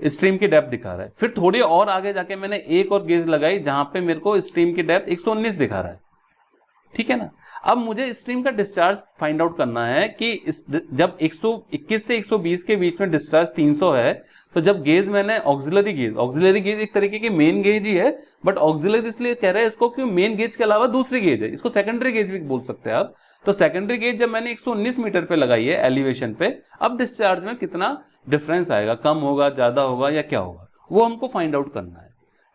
स्ट्रीम की डेप्थ दिखा रहा है। फिर थोड़ी और आगे जाके मैंने एक और गेज लगाई जहां पे मेरे को स्ट्रीम की डेप्थ 119 दिखा रहा है, ठीक है ना। अब मुझे स्ट्रीम का डिस्चार्ज फाइंड आउट करना है कि जब 121 से 120 के बीच में डिस्चार्ज 300 है, तो जब गेज मैंने ऑक्सिलरी गेज एक तरीके की मेन गेज ही है, बट ऑक्सिलरी इसलिए कह रहे हैं इसको क्योंकि मेन गेज के अलावा दूसरी गेज है, इसको सेकेंडरी गेज भी बोल सकते हैं आप। तो सेकेंडरी गेज जब मैंने 119 मीटर पे लगाई है एलिवेशन पे, अब डिस्चार्ज में कितना डिफरेंस आएगा, कम होगा, ज्यादा होगा या क्या होगा, वो हमको फाइंड आउट करना है।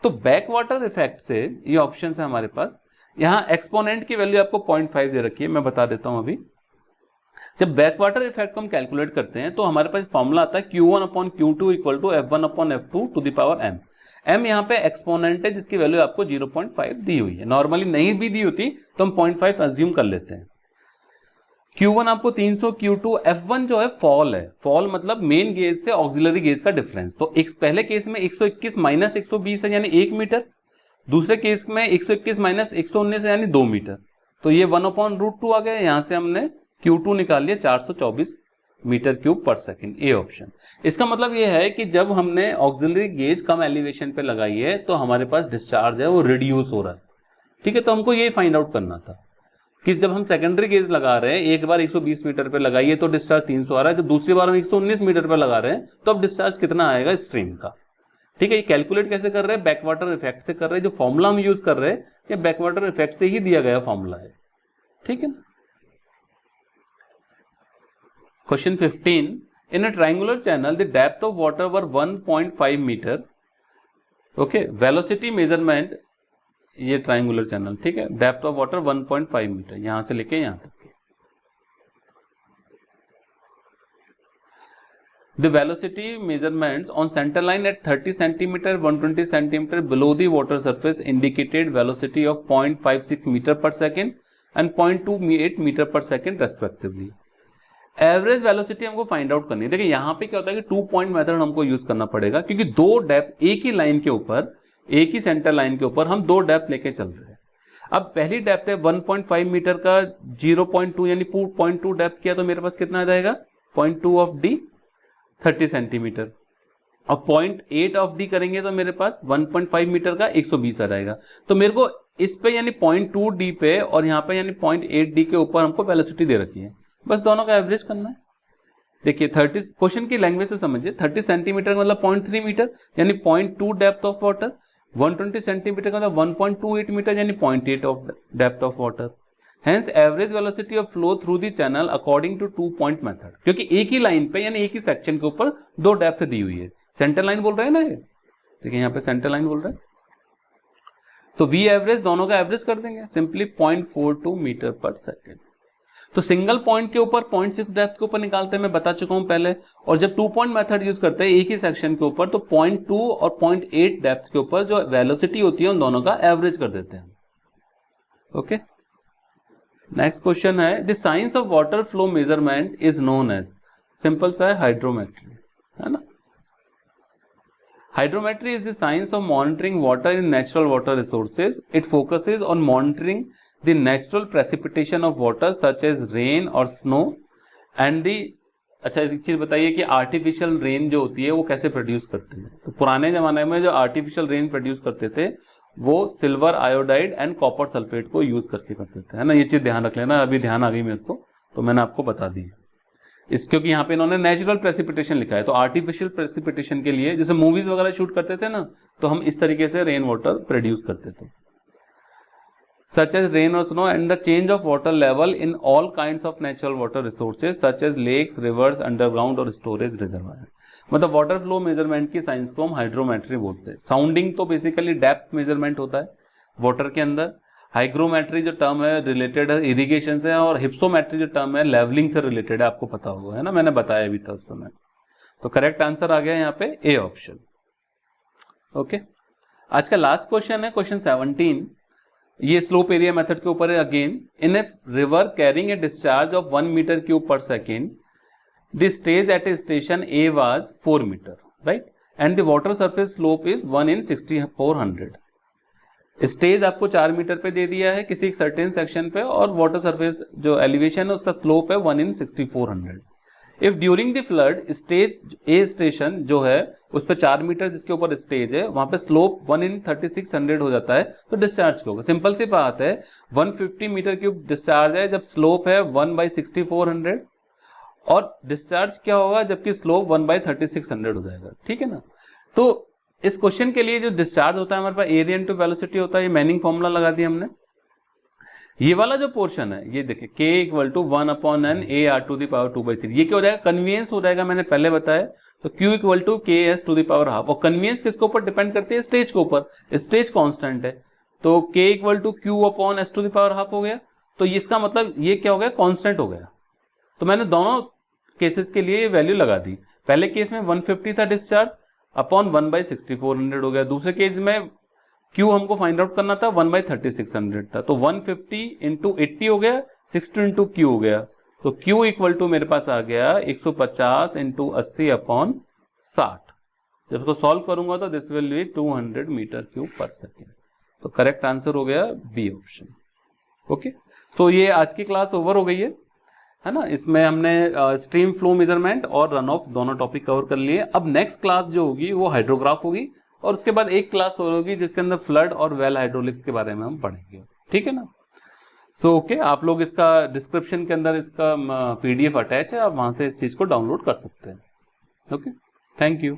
तो बैक वाटर इफेक्ट से ये ऑप्शन है हमारे पास। यहाँ एक्सपोनेंट की वैल्यू आपको 0.5 दे रखी है, मैं बता देता हूं अभी। जब बैक वाटर इफेक्ट को हम कैलकुलेट करते हैं तो हमारे पास फॉर्मूला आता है Q1/Q2 = F1/F2 to the power m। m यहाँ पे एक्सपोनेंट है जिसकी वैल्यू आपको 0.5 दी हुई है। नॉर्मली नहीं भी दी होती तो हम 0.5 अज्यूम कर लेते हैं। Q1 आपको 300, Q2 F1 जो है फॉल है, फॉल मतलब मेन गेज से ऑक्सिलरी गेज का डिफरेंस। तो एक पहले केस में 121 - 120 है यानी 1 मीटर, दूसरे केस में 121 - 119 है यानी 2 मीटर। तो ये 1/√2 आ गया। यहां से हमने Q2 निकाल लिया 424 metre cube per second, A option. इसका मतलब ये है कि जब हमने ऑक्सिलरी गेज कम एलिवेशन पे लगाई है तो हमारे पास डिस्चार्ज है वो रिड्यूस हो रहा है, ठीक है। तो हमको ये फाइंड आउट करना था कि जब हम सेकेंडरी गेज लगा रहे हैं, एक बार 120 मीटर पे लगाइए तो डिस्चार्ज 300 आ रहा है, जब दूसरी बार हम 119 मीटर पे लगा रहे हैं तो अब डिस्चार्ज कितना आएगा स्ट्रीम का, ठीक है। ये कैलकुलेट कैसे कर रहे हैं, बैकवाटर इफेक्ट से कर रहे हैं। जो फॉर्मूला हम यूज कर रहे हैं ये बैकवाटर इफेक्ट से ही दिया गया फॉर्मूला है, ठीक है ना। Question 15, in a triangular channel the depth of water were 1.5 meter, okay. Velocity measurement, ये ट्रायंगुलर चैनल, ठीक है, डेप्थ ऑफ वाटर 1.5 मीटर यहां से लेके यहां तक के। The velocity measurements on center line at 30 centimeter 120 centimeter below the water surface indicated velocity of 0.56 meter per second and 0.28 meter per second respectively. Average velocity हमको find out करनी है। देखिए यहाँ पे क्या होता है कि 2 पॉइंट मेथड हमको यूज करना पड़ेगा, क्योंकि दो डेप्थ एक ही लाइन के ऊपर, एक ही सेंटर लाइन के ऊपर हम दो डेप्थ लेके चल रहे हैं। अब पहली डेप्थ है 1.5 मीटर का 0.2 यानी 0.2 डेप्थ किया तो मेरे पास कितना आ जाएगा 0.2 ऑफ डी 30 सेंटीमीटर। अब 0.8 ऑफ डी करेंगे तो मेरे पास 1.5 मीटर का 120 आ जाएगा। तो मेरे को इस पे यानी 0.2 डी पे और यहाँ पे यानी 0.8 डी के ऊपर हमको वेलोसिटी दे रखी है, बस दोनों का एवरेज करना है। देखिए 30, क्वेश्चन की लैंग्वेज से समझिए, 30 सेंटीमीटर मतलब 0.3 मीटर यानी 0.2 डेप्थ ऑफ वाटर, 120 सेंटीमीटर का मतलब 1.28 मीटर यानी 0.8 of depth of water. Hence average velocity of flow through the channel according to 2 point method, क्योंकि एक ही लाइन पे यानी एक ही सेक्शन के ऊपर दो डेप्थ दी हुई है। सेंटर लाइन बोल रहे हैं ना ये, देखिए यहाँ पे सेंटर लाइन बोल रहे हैं, तो वी एवरेज दोनों का एवरेज कर देंगे सिंपली 0.42 मीटर पर सेकेंड। तो सिंगल पॉइंट के ऊपर 0.6 डेप्थ के ऊपर निकालते हैं, मैं बता चुका हूं पहले। और जब 2 पॉइंट मेथड यूज करते हैं एक ही सेक्शन के ऊपर तो 0.2 और 0.8 डेप्थ के ऊपर जो वेलोसिटी होती है उन दोनों का एवरेज कर देते हैं, ओके। नेक्स्ट क्वेश्चन है, the science of water flow measurement is known as, simple सा है, हाइड्रोमेट्री, है ना। Hydrometry is the science of monitoring water in natural water resources. It focuses on monitoring the natural precipitation of water such as rain or snow and the, अच्छा एक चीज बताइए कि artificial rain जो होती है वो कैसे प्रोड्यूस करते हैं। तो पुराने जमाने में जो आर्टिफिशियल रेन प्रोड्यूस करते थे वो silver iodide and copper sulphate को यूज करके करते थे, है ना। ये चीज ध्यान रख लेना, अभी ध्यान आ गई मेरे को तो मैंने आपको बता दी इस, क्योंकि यहाँ पे इन्होंने नेचुरल प्रेसिपिटेशन लिखा है। तो आर्टिफिशियल प्रेसिपिटेशन के लिए जैसे मूवीज वगैरह शूट करते थे ना, तो हम इस तरीके से रेन वाटर प्रोड्यूस करते थे, such as rain or snow, and the change of water level in all kinds of natural water resources such as lakes, rivers, underground और storage reservoir। मतलब वाटर फ्लो मेजरमेंट की science को हम हाइड्रोमेट्री बोलते हैं। Sounding तो बेसिकली डेप्थ मेजरमेंट होता है वाटर के अंदर। हाइग्रोमेट्री जो टर्म है रिलेटेड है इरिगेशन से, और हिप्सोमेट्री जो टर्म है लेवलिंग से रिलेटेड है, आपको पता होगा, है ना, मैंने बताया अभी था उस समय। तो करेक्ट आंसर आ गया यहाँ पे ए ऑप्शन, ओके। आज का लास्ट क्वेश्चन है क्वेश्चन 17, ये स्लोप एरिया मेथड के ऊपर है again. In a river carrying a discharge of 1 metre cube per second, the stage at a station A was 4 metre, right, and the water surface slope is 1 in 6400। Stage आपको 4 metre पे दे दिया है किसी एक certain section पे, और water surface जो elevation है उसका स्लोप है 1 in 6400। If during the flood stage A station जो है उस पर 4 मीटर जिसके ऊपर स्टेज है वहां पे स्लोप 1 in 3600 हो जाता है, तो डिस्चार्ज क्या होगा? सिंपल सी बात है, 150 मीटर क्यूब डिस्चार्ज है जब स्लोप है 1/6400, और डिस्चार्ज क्या होगा जबकि स्लोप 1/3600 हो जाएगा। ठीक है ना? तो इस क्वेश्चन के लिए जो डिस्चार्ज होता है हमारे पास एरिया इनटू वेलोसिटी होता है, ये मैनिंग फॉर्मूला लगा दिया हमने। ये वाला जो पोर्शन है ये देखिए K = 1/n AR⁴ ये क्या हो जाएगा? कन्वीनियंस हो जाएगा, मैंने पहले बताया। तो Q = KS⁴, और कन्वीनियंस किसके ऊपर डिपेंड करती है? स्टेज के ऊपर, स्टेज कांस्टेंट है, तो K = Q/S⁴ हो गया। तो इसका मतलब ये क्या हो गया? कांस्टेंट हो गया। तो मैंने दोनों केसेस के लिए वैल्यू लगा दी। पहले केस में 150 था डिस्चार्ज, अपॉन 1/6400 हो गया। दूसरे केस में Q हमको फाइंड आउट करना था, 1/3600 था, तो 150 × 80 हो गया, 60 × Q हो गया। तो Q = मेरे पास आ गया 150 × 80/60। जब इसको सॉल्व करूंगा तो दिस विल बी 200 m³/s। तो करेक्ट आंसर हो गया बी ऑप्शन। ओके, सो ये आज की क्लास ओवर हो गई है ना? इसमें हमने स्ट्रीम फ्लो मेजरमेंट और रन ऑफ दोनों टॉपिक कवर कर लिए। अब नेक्स्ट क्लास जो होगी वो हाइड्रोग्राफ होगी, और उसके बाद एक क्लास और होगी जिसके अंदर फ्लड और वेल हाइड्रोलिक्स के बारे में हम पढ़ेंगे। ठीक है ना? सो ओके, आप लोग इसका डिस्क्रिप्शन के अंदर इसका PDF अटैच है, आप वहां से इस चीज को डाउनलोड कर सकते हैं। Okay, thank you.